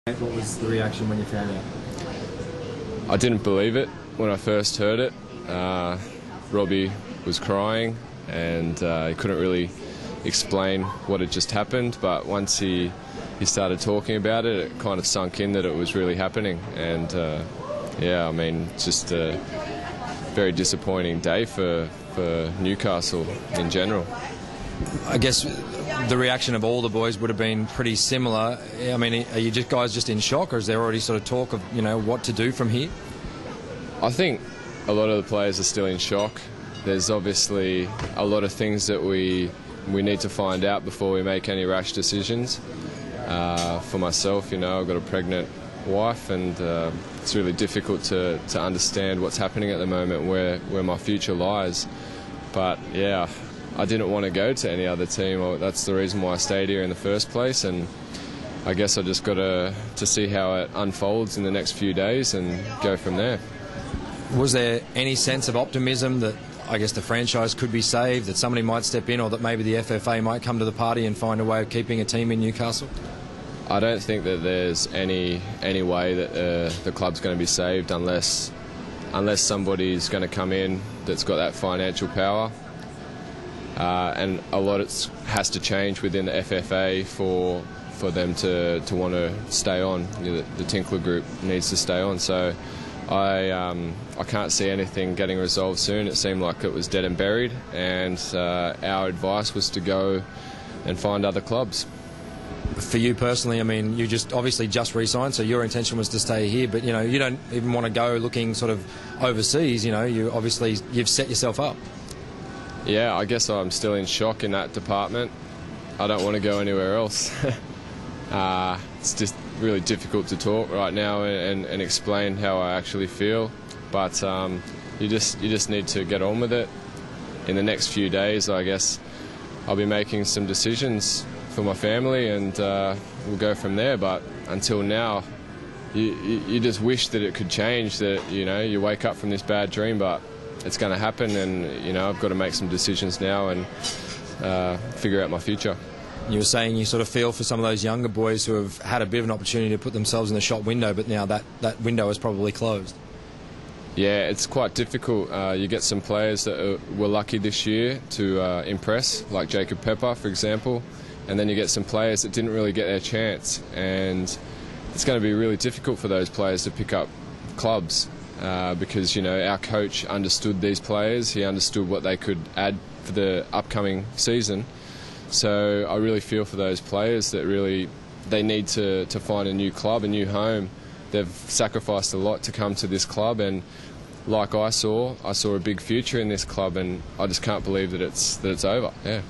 What was the reaction when you found out? I didn't believe it when I first heard it. Robbie was crying and he couldn't really explain what had just happened, but once he started talking about it, it kind of sunk in that it was really happening. And yeah, I mean, just a very disappointing day for Newcastle in general. I guess the reaction of all the boys would have been pretty similar. I mean, are you guys just in shock, or is there already sort of talk of, you know, what to do from here? I think a lot of the players are still in shock. There's obviously a lot of things that we need to find out before we make any rash decisions. For myself, you know, I've got a pregnant wife, and it's really difficult to understand what's happening at the moment, where my future lies. But yeah, I didn't want to go to any other team. That's the reason why I stayed here in the first place, and I guess I just got to see how it unfolds in the next few days and go from there. Was there any sense of optimism that, I guess, the franchise could be saved, that somebody might step in, or that maybe the FFA might come to the party and find a way of keeping a team in Newcastle? I don't think that there's any way that the club's going to be saved unless somebody's going to come in that's got that financial power. And a lot has to change within the FFA for them to want to stay on. You know, the Tinkler Group needs to stay on. So I can't see anything getting resolved soon. It seemed like it was dead and buried, and our advice was to go and find other clubs. For you personally, I mean, you obviously just re-signed, so your intention was to stay here, but you know, you don't even want to go looking sort of overseas. You know, you've set yourself up. Yeah, I guess I'm still in shock in that department. I don't want to go anywhere else. It's just really difficult to talk right now and explain how I actually feel. But you just need to get on with it. In the next few days, I guess I'll be making some decisions for my family, and we'll go from there. But until now, you just wish that it could change. That, you know, you wake up from this bad dream, but it's going to happen, and you know, I've got to make some decisions now and figure out my future. You were saying you sort of feel for some of those younger boys who have had a bit of an opportunity to put themselves in the shop window, but now that window is probably closed. Yeah, it's quite difficult. You get some players that were lucky this year to impress, like Jacob Pepper, for example, and then you get some players that didn't really get their chance, and it's going to be really difficult for those players to pick up clubs. Because, you know, our coach understood these players, he understood what they could add for the upcoming season. So I really feel for those players that really they need to find a new club, a new home. They've sacrificed a lot to come to this club, and like I saw a big future in this club, and I just can't believe that it's over. Yeah.